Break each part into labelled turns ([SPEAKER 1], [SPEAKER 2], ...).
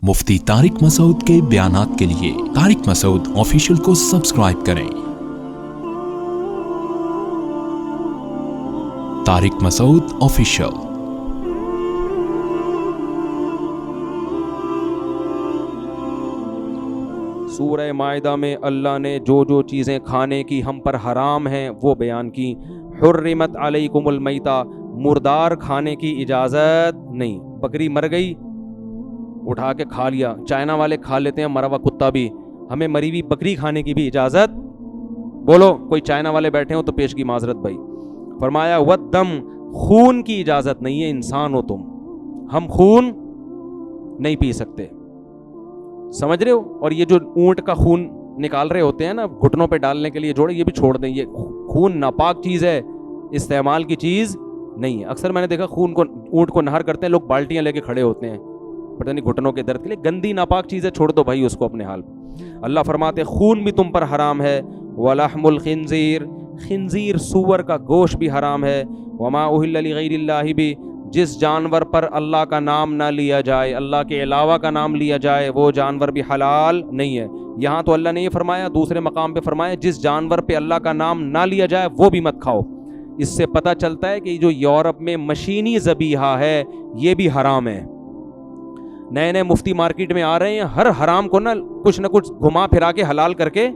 [SPEAKER 1] مفتی طارق مسعود کے بیانات کے لیے طارق مسعود آفیشیل کو سبسکرائب کریں۔ طارق مسعود آفیشیل۔
[SPEAKER 2] سورہ مائدہ میں اللہ نے جو جو چیزیں کھانے کی ہم پر حرام ہیں وہ بیان کی۔ حرمت علیکم المیتہ، مردار کھانے کی اجازت نہیں۔ بکری مر گئی اٹھا کے کھا لیا، چائنا والے کھا لیتے ہیں مرا ہوا کتا بھی، ہمیں مری ہوئی بکری کھانے کی بھی اجازت؟ بولو کوئی چائنا والے بیٹھے ہو تو پیش کی معذرت بھائی۔ فرمایا والدم، خون کی اجازت نہیں ہے، انسان ہو تم، ہم خون نہیں پی سکتے، سمجھ رہے ہو؟ اور یہ جو اونٹ کا خون نکال رہے ہوتے ہیں نا گھٹنوں پہ ڈالنے کے لیے جوڑے، یہ بھی چھوڑ دیں، یہ خون ناپاک چیز ہے، استعمال کی چیز نہیں ہے۔ اکثر میں نے دیکھا خون کو اونٹ کو نہر کرتے ہیں لوگ، بالٹیاں لے کے کھڑے ہوتے ہیں پتہ نہیں گھٹنوں کے درد کے لیے، گندی ناپاک چیز ہے، چھوڑ دو بھائی اس کو اپنے حال۔ اللہ فرماتے خون بھی تم پر حرام ہے، ولحم الخنزیر، خنزیر سور کا گوشت بھی حرام ہے، وما اہل لغیر اللہ بھی، جس جانور پر اللہ کا نام نہ لیا جائے، اللہ کے علاوہ کا نام لیا جائے، وہ جانور بھی حلال نہیں ہے۔ یہاں تو اللہ نے یہ فرمایا، دوسرے مقام پہ فرمایا جس جانور پہ اللہ کا نام نہ لیا جائے وہ بھی مت کھاؤ۔ اس سے پتہ چلتا ہے کہ جو یورپ میں مشینی ذبیحہ ہے یہ بھی حرام ہے۔ نئے نئے مفتی مارکیٹ میں آ رہے ہیں، ہر حرام کو نہ کچھ گھما پھرا کے حلال کر کے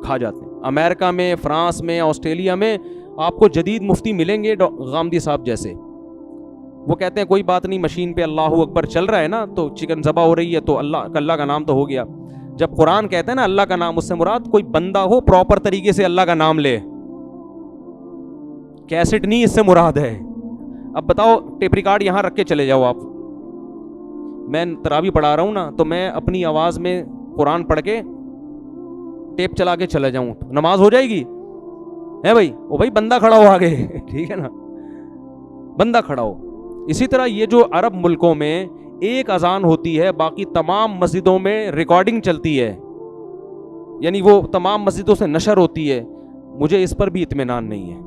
[SPEAKER 2] کھا جاتے ہیں۔ امریکہ میں، فرانس میں، آسٹریلیا میں آپ کو جدید مفتی ملیں گے غامدی صاحب جیسے، وہ کہتے ہیں کوئی بات نہیں، مشین پہ اللہ اکبر چل رہا ہے نا تو چکن ذبح ہو رہی ہے تو اللہ کا نام تو ہو گیا۔ جب قرآن کہتا ہے نا اللہ کا نام، اس سے مراد کوئی بندہ ہو پراپر طریقے سے اللہ کا نام لے، کیسٹ نہیں اس سے مراد ہے۔ اب بتاؤ ٹیپ ریکارڈ یہاں رکھ کے چلے جاؤ آپ، میں تراویح پڑھا رہا ہوں نا تو میں اپنی آواز میں قرآن پڑھ کے ٹیپ چلا کے چلا جاؤں، نماز ہو جائے گی؟ ہے بھائی؟ او بھائی بندہ کھڑا ہو آگے، ٹھیک ہے نا، بندہ کھڑا ہو۔ اسی طرح یہ جو عرب ملکوں میں ایک اذان ہوتی ہے، باقی تمام مسجدوں میں ریکارڈنگ چلتی ہے، یعنی وہ تمام مسجدوں سے نشر ہوتی ہے، مجھے اس پر بھی اطمینان نہیں ہے۔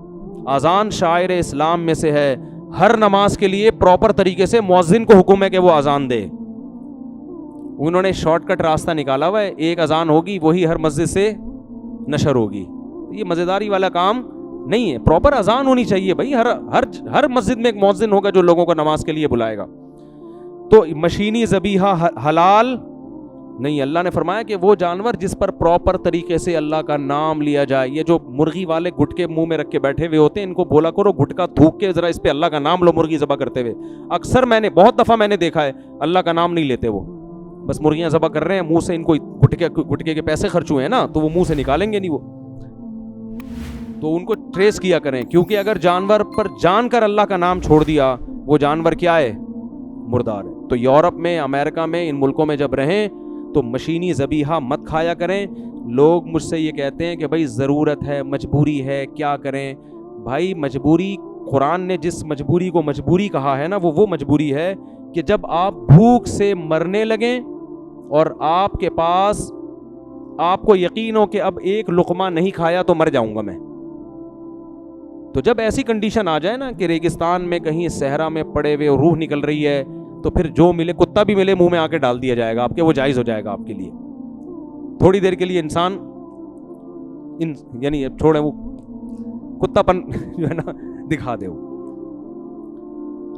[SPEAKER 2] اذان شاعر اسلام میں سے ہے، ہر نماز کے لیے پراپر طریقے سے مؤذن کو حکم ہے کہ وہ اذان دے۔ انہوں نے شارٹ کٹ راستہ نکالا ہوا ہے، ایک اذان ہوگی وہی ہر مسجد سے نشر ہوگی، یہ مزیداری والا کام نہیں ہے، پراپر اذان ہونی چاہیے بھائی، ہر مسجد میں ایک مؤذن ہوگا جو لوگوں کو نماز کے لیے بلائے گا۔ تو مشینی ذبیحہ حلال نہیں۔ اللہ نے فرمایا کہ وہ جانور جس پر پراپر طریقے سے اللہ کا نام لیا جائے، یہ جو مرغی والے گٹکے منہ میں رکھ کے بیٹھے ہوئے ہوتے ہیں، ان کو بولا کرو گٹکا تھوک کے ذرا اس پہ اللہ کا نام لو مرغی ذبح کرتے ہوئے۔ اکثر بہت دفعہ میں نے دیکھا ہے اللہ کا نام نہیں لیتے، وہ بس مرغیاں ذبح کر رہے ہیں، منہ سے ان کو گٹکے کے پیسے خرچ ہوئے ہیں نا تو وہ منہ سے نکالیں گے نہیں، وہ تو ان کو ٹریس کیا کریں، کیونکہ اگر جانور پر جان کر اللہ کا نام چھوڑ دیا وہ جانور کیا ہے؟ مردار ہے۔ تو یورپ میں، امریکہ میں، ان ملکوں میں جب رہیں تو مشینی ذبیحہ مت کھایا کریں۔ لوگ مجھ سے یہ کہتے ہیں کہ بھائی ضرورت ہے، مجبوری ہے، کیا کریں؟ بھائی مجبوری، قرآن نے جس مجبوری کو مجبوری کہا ہے نا وہ مجبوری ہے کہ جب آپ بھوک سے مرنے لگیں اور آپ کے پاس آپ کو یقین ہو کہ اب ایک لقمہ نہیں کھایا تو مر جاؤں گا میں، تو جب ایسی کنڈیشن آ جائے نا کہ ریگستان میں کہیں صحرا میں پڑے ہوئے روح نکل رہی ہے تو پھر جو ملے، کتا بھی ملے منہ میں آ کے ڈال دیا جائے گا آپ کے، وہ جائز ہو جائے گا آپ کے لیے۔ تھوڑی دیر کے لیے انسان یعنی چھوڑے وہ کتا پن جو ہے نا دکھا دے وہ،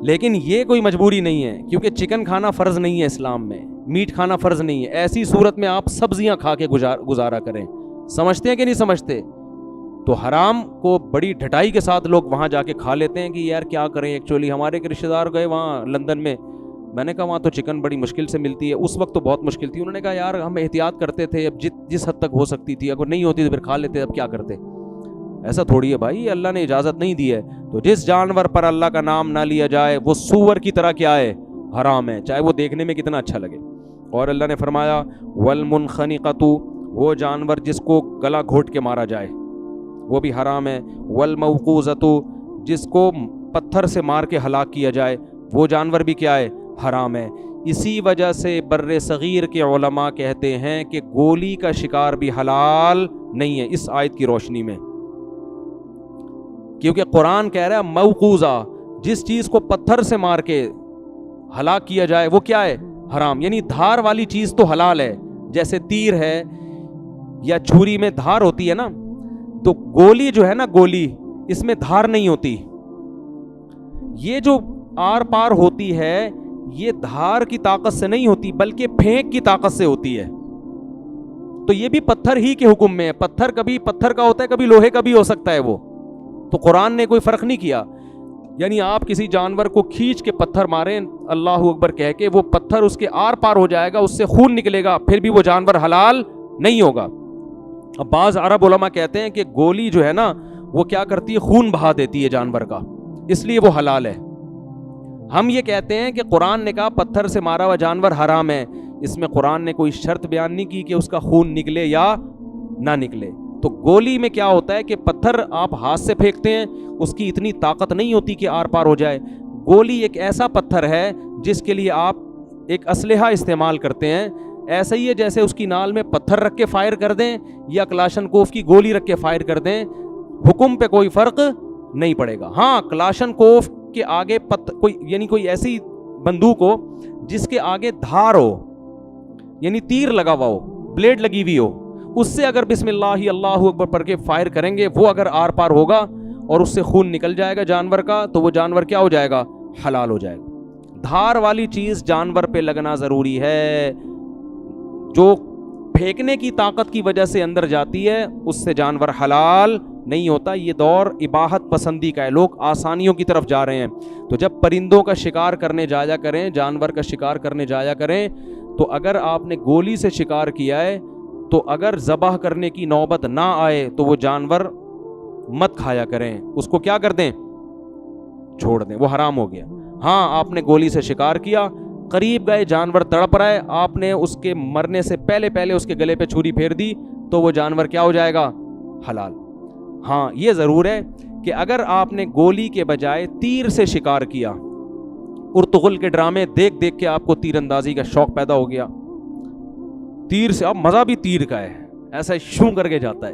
[SPEAKER 2] لیکن یہ کوئی مجبوری نہیں ہے، کیونکہ چکن کھانا فرض نہیں ہے اسلام میں، میٹ کھانا فرض نہیں ہے۔ ایسی صورت میں آپ سبزیاں کھا کے گزارا کریں۔ سمجھتے ہیں کہ نہیں سمجھتے؟ تو حرام کو بڑی ڈھٹائی کے ساتھ لوگ وہاں جا کے کھا لیتے ہیں کہ یار کیا کریں۔ ایکچولی ہمارے ایک رشتہ دار گئے وہاں لندن میں نے کہا وہاں تو چکن بڑی مشکل سے ملتی ہے، اس وقت تو بہت مشکل تھی، انہوں نے کہا یار ہم احتیاط کرتے تھے، اب جس حد تک ہو سکتی تھی، اگر نہیں ہوتی تو پھر کھا لیتے، اب کیا کرتے۔ ایسا تھوڑی ہے بھائی، اللہ نے اجازت نہیں دی ہے۔ تو جس جانور پر اللہ کا نام نہ لیا جائے وہ سور کی طرح کیا ہے؟ حرام ہے، چاہے وہ دیکھنے میں کتنا اچھا لگے۔ اور اللہ نے فرمایا والمنخنقۃ، وہ جانور جس کو گلا گھونٹ کے مارا جائے وہ بھی حرام ہے۔ والموقوذۃ، جس کو پتھر سے مار کے ہلاک کیا جائے وہ جانور بھی کیا ہے؟ حرام ہے۔ اسی وجہ سے بر صغیر کے علماء کہتے ہیں کہ گولی کا شکار بھی حلال نہیں ہے اس آیت کی روشنی میں، کیونکہ قرآن کہہ رہا ہے موقوذہ، جس چیز کو پتھر سے مار کے ہلاک کیا جائے وہ کیا ہے؟ حرام، یعنی دھار والی چیز تو حلال ہے، جیسے تیر ہے یا چھری میں دھار ہوتی ہے نا، تو گولی جو ہے نا، گولی اس میں دھار نہیں ہوتی، یہ جو آر پار ہوتی ہے یہ دھار کی طاقت سے نہیں ہوتی بلکہ پھینک کی طاقت سے ہوتی ہے. تو یہ بھی پتھر ہی کے حکم میں ہے، پتھر کبھی پتھر کا ہوتا ہے، کبھی لوہے کا بھی ہو سکتا ہے وہ، تو قرآن نے کوئی فرق نہیں کیا. یعنی آپ کسی جانور کو کھینچ کے پتھر ماریں اللہ اکبر کہہ کے، وہ پتھر اس کے آر پار ہو جائے گا، اس سے خون نکلے گا، پھر بھی وہ جانور حلال نہیں ہوگا. اب بعض عرب علماء کہتے ہیں کہ گولی جو ہے نا وہ کیا کرتی ہے، خون بہا دیتی ہے جانور کا، اس لیے وہ حلال ہے. ہم یہ کہتے ہیں کہ قرآن نے کہا پتھر سے مارا ہوا جانور حرام ہے، اس میں قرآن نے کوئی شرط بیان نہیں کی کہ اس کا خون نکلے یا نہ نکلے. تو گولی میں کیا ہوتا ہے کہ پتھر آپ ہاتھ سے پھینکتے ہیں، اس کی اتنی طاقت نہیں ہوتی کہ آر پار ہو جائے. گولی ایک ایسا پتھر ہے جس کے لیے آپ ایک اسلحہ استعمال کرتے ہیں، ایسا ہی ہے جیسے اس کی نال میں پتھر رکھ کے فائر کر دیں یا کلاشن کوف کی گولی رکھ کے فائر کر دیں، حکم پہ کوئی فرق نہیں پڑے گا. ہاں کلاشن کوف کے آگے کوئی ایسی بندوق ہو جس کے آگے دھار ہو، یعنی تیر لگا ہوا ہو، بلیڈ لگی ہوئی ہو، اس سے اگر بسم اللہ اللہ اکبر پڑھ کے فائر کریں گے، وہ اگر آر پار ہوگا اور اس سے خون نکل جائے گا جانور کا، تو وہ جانور کیا ہو جائے گا، حلال ہو جائے گا. دھار والی چیز جانور پہ لگنا ضروری ہے، جو پھینکنے کی طاقت کی وجہ سے اندر جاتی ہے اس سے جانور حلال نہیں ہوتا. یہ دور اباحت پسندی کا ہے، لوگ آسانیوں کی طرف جا رہے ہیں. تو جب پرندوں کا شکار کرنے جایا کریں، جانور کا شکار کرنے جایا کریں، تو اگر آپ نے گولی سے شکار کیا ہے تو اگر ذبح کرنے کی نوبت نہ آئے تو وہ جانور مت کھایا کریں، اس کو کیا کر دیں، چھوڑ دیں، وہ حرام ہو گیا. ہاں آپ نے گولی سے شکار کیا، قریب گئے، جانور تڑپ رہا ہے، آپ نے اس کے مرنے سے پہلے اس کے گلے پہ چھری پھیر دی تو وہ جانور کیا ہو جائے گا، حلال. ہاں یہ ضرور ہے کہ اگر آپ نے گولی کے بجائے تیر سے شکار کیا، ارطغرل کے ڈرامے دیکھ دیکھ کے آپ کو تیر اندازی کا شوق پیدا ہو گیا، تیر سے، اب مزہ بھی تیر کا ہے، ایسا شوں کر کے جاتا ہے،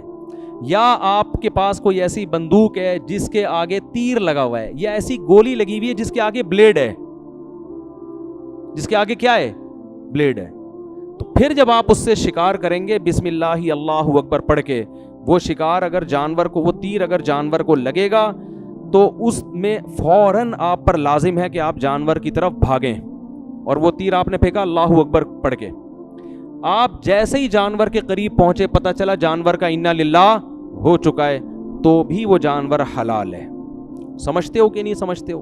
[SPEAKER 2] یا آپ کے پاس کوئی ایسی بندوق ہے جس کے آگے تیر لگا ہوا ہے، یا ایسی گولی لگی ہوئی ہے جس کے آگے بلیڈ ہے، جس کے آگے کیا ہے، بلیڈ ہے، تو پھر جب آپ اس سے شکار کریں گے بسم اللہ اللہ اکبر پڑھ کے، وہ شکار اگر جانور کو، وہ تیر اگر جانور کو لگے گا تو اس میں فوراً آپ پر لازم ہے کہ آپ جانور کی طرف بھاگیں، اور وہ تیر آپ نے پھینکا اللہ اکبر پڑھ کے، آپ جیسے ہی جانور کے قریب پہنچے پتہ چلا جانور کا انا للہ ہو چکا ہے، تو بھی وہ جانور حلال ہے. سمجھتے ہو کہ نہیں سمجھتے ہو؟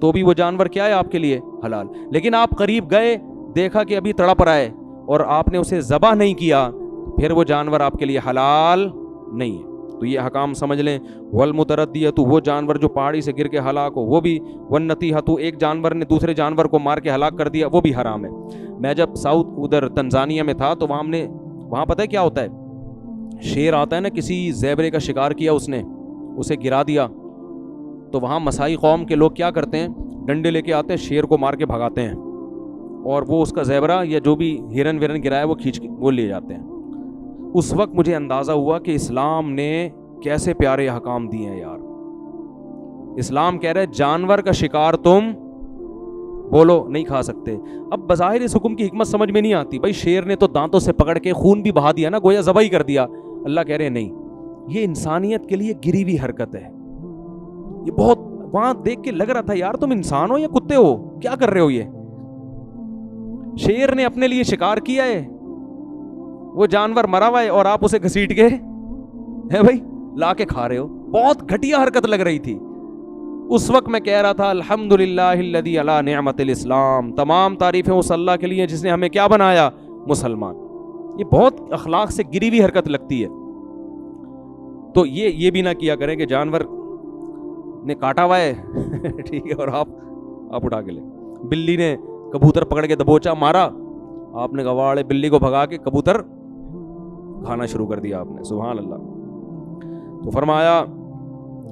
[SPEAKER 2] تو بھی وہ جانور کیا ہے آپ کے لیے، حلال. لیکن آپ قریب گئے، دیکھا کہ ابھی تڑپ رہا ہے اور آپ نے اسے ذبح نہیں کیا، پھر وہ جانور آپ کے لیے حلال نہیں ہے. تو یہ حکام سمجھ لیں. والمتردیۃ، وہ جانور جو پہاڑی سے گر کے ہلاک ہو، وہ بھی. والنطیحۃ، ایک جانور نے دوسرے جانور کو مار کے ہلاک کر دیا، وہ بھی حرام ہے. میں جب ساؤتھ ادھر تنزانیہ میں تھا تو وہاں پتہ ہے کیا ہوتا ہے، شیر آتا ہے نا، کسی زیبرے کا شکار کیا اس نے، اسے گرا دیا، تو وہاں مسائی قوم کے لوگ کیا کرتے ہیں، ڈنڈے لے کے آتے ہیں، شیر کو مار کے بھگاتے ہیں، اور وہ اس کا زیبرا یا جو بھی ہرن ورن گرایا وہ کھینچ کے وہ لے جاتے ہیں. اس وقت مجھے اندازہ ہوا کہ اسلام نے کیسے پیارے احکام دیے ہیں یار. اسلام کہہ رہے جانور کا شکار تم بولو نہیں کھا سکتے. اب بظاہر اس حکم کی حکمت سمجھ میں نہیں آتی، بھائی شیر نے تو دانتوں سے پکڑ کے خون بھی بہا دیا نا، گویا ذبح ہی کر دیا. اللہ کہہ رہے نہیں، یہ انسانیت کے لیے گری ہوئی حرکت ہے. یہ بہت وہاں دیکھ کے لگ رہا تھا یار تم انسان ہو یا کتے ہو، کیا کر رہے ہو. یہ شیر نے اپنے لیے شکار کیا ہے، وہ جانور مرا ہوا ہے اور آپ اسے گھسیٹ کے ہے بھائی لا کے کھا رہے ہو. بہت گھٹیا حرکت لگ رہی تھی. اس وقت میں کہہ رہا تھا الحمدللہ الذی علی نعمت الاسلام، تمام تعریفیں اس اللہ کے لیے جس نے ہمیں کیا بنایا، مسلمان. یہ بہت اخلاق سے گری ہوئی حرکت لگتی ہے. تو یہ بھی نہ کیا کریں کہ جانور نے کاٹا ہوا ہے ٹھیک ہے اور آپ اٹھا کے لیں. بلی نے کبوتر پکڑ کے دبوچا مارا، آپ نے گواڑے بلی کو بھگا کے کبوتر کھانا شروع کر دیا آپ نے. سبحان اللہ. تو فرمایا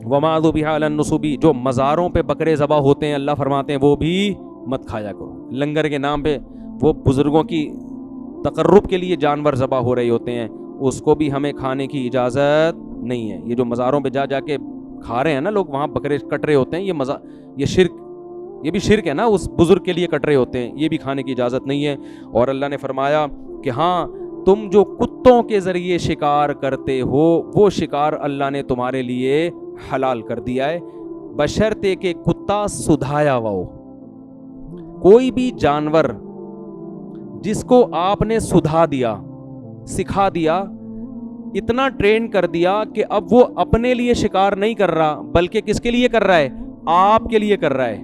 [SPEAKER 2] وما ذبح علی النصب، جو مزاروں پہ بکرے ذبح ہوتے ہیں اللہ فرماتے ہیں وہ بھی مت کھایا کرو. لنگر کے نام پہ وہ بزرگوں کی تقرب کے لیے جانور ذبح ہو رہے ہوتے ہیں، اس کو بھی ہمیں کھانے کی اجازت نہیں ہے. یہ جو مزاروں پہ جا کے کھا رہے ہیں نا لوگ، وہاں بکرے کٹ رہے ہوتے ہیں، یہ شرک یہ بھی شرک ہے نا, اس بزرگ کے لیے کٹ رہے ہوتے ہیں, یہ بھی کھانے کی اجازت نہیں ہے. اور اللہ نے فرمایا کہ ہاں تم جو کتوں کے ذریعے شکار کرتے ہو وہ شکار اللہ نے تمہارے لیے حلال کر دیا ہے, بشرطے کہ کتا سدھایا ہوا ہو. کوئی بھی جانور جس کو آپ نے سدھا دیا, سکھا دیا, اتنا ٹرین کر دیا کہ اب وہ اپنے لیے شکار نہیں کر رہا بلکہ کس کے لیے کر رہا ہے, آپ کے لیے کر رہا ہے,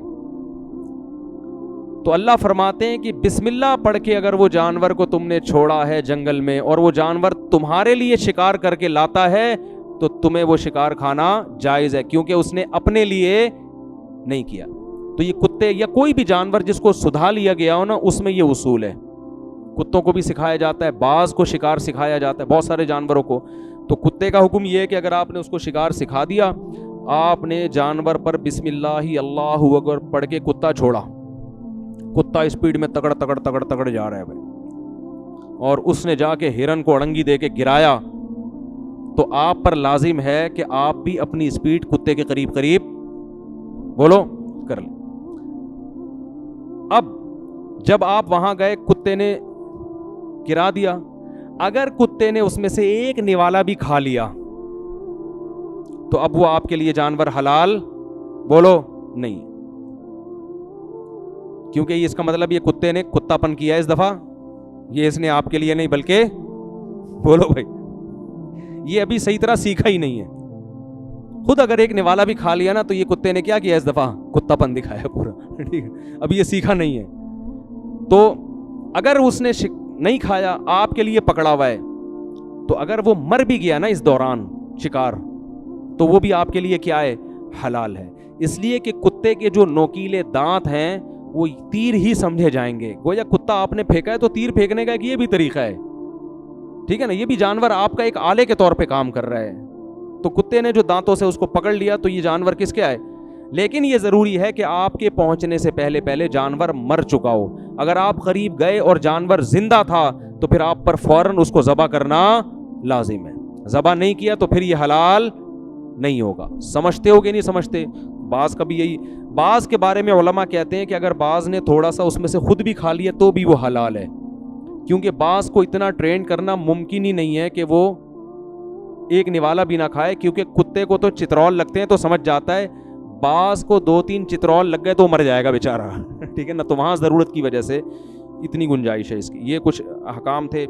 [SPEAKER 2] تو اللہ فرماتے ہیں کہ بسم اللہ پڑھ کے اگر وہ جانور کو تم نے چھوڑا ہے جنگل میں اور وہ جانور تمہارے لیے شکار کر کے لاتا ہے تو تمہیں وہ شکار کھانا جائز ہے, کیونکہ اس نے اپنے لیے نہیں کیا. تو یہ کتے یا کوئی بھی جانور جس کو سدھا لیا گیا ہو نا, اس میں یہ اصول ہے. کتوں کو بھی سکھایا جاتا ہے, بعض کو شکار سکھایا جاتا ہے, بہت سارے جانوروں کو. تو کتے کا حکم یہ ہے کہ اگر آپ نے اس کو شکار سکھا دیا, آپ نے جانور پر بسم اللہ اللہ اکبر پڑھ کے کتا چھوڑا, کتا اسپیڈ میں تگڑ تگڑ تگڑ تگڑ جا رہا ہے بھائی, اور اس نے جا کے ہرن کو اڑنگی دے کے گرایا, تو آپ پر لازم ہے کہ آپ بھی اپنی اسپیڈ کتے کے قریب قریب بولو کر لیں. اب جب آپ وہاں گئے, کتے نے گرا دیا, اگر کتے نے اس میں سے ایک نوالا بھی کھا لیا تو اب وہ آپ کے لیے جانور حلال بولو نہیں, کیونکہ یہ اس کا مطلب یہ کتے نے کتا پن کیا اس دفعہ, یہ اس نے آپ کے لیے نہیں بلکہ بولو بھائی یہ ابھی صحیح طرح سیکھا ہی نہیں ہے. خود اگر ایک نوالا بھی کھا لیا نا تو یہ کتے نے کیا کیا اس دفعہ, کتا پن دکھایا پورا, ٹھیک ہے, ابھی یہ سیکھا نہیں ہے. تو اگر اس نے نہیں کھایا, آپ کے لیے پکڑا ہوا ہے, تو اگر وہ مر بھی گیا نا اس دوران شکار, تو وہ بھی آپ کے لیے کیا ہے, حلال ہے. اس لیے کہ کتے کے جو نوکیلے دانت ہیں وہ تیر ہی سمجھے جائیں گے. گویا کتا آپ نے پھینکا ہے تو تیر پھینکنے کا یہ بھی طریقہ ہے, ٹھیک ہے نا, یہ بھی جانور آپ کا ایک آلے کے طور پہ کام کر رہا ہے. تو کتے نے جو دانتوں سے اس کو پکڑ لیا تو یہ جانور کس کے آئے. لیکن یہ ضروری ہے کہ آپ کے پہنچنے سے پہلے جانور مر چکا ہو. اگر آپ قریب گئے اور جانور زندہ تھا تو پھر آپ پر فوراً اس کو ذبح کرنا لازم ہے. ذبح نہیں کیا تو پھر یہ حلال نہیں ہوگا. سمجھتے ہو کہ نہیں سمجھتے؟ بعض کا بھی یہی, بعض کے بارے میں علماء کہتے ہیں کہ اگر بعض نے تھوڑا سا اس میں سے خود بھی کھا لیا تو بھی وہ حلال ہے, کیونکہ بعض کو اتنا ٹرین کرنا ممکن ہی نہیں ہے کہ وہ ایک نوالا بھی نہ کھائے, کیونکہ کتے کو تو چترول لگتے ہیں تو سمجھ جاتا ہے, بعض کو 2-3 چترول لگ گئے تو مر جائے گا بیچارہ, ٹھیک ہے نا. تو وہاں ضرورت کی وجہ سے اتنی گنجائش ہے اس کی. یہ کچھ احکام تھے.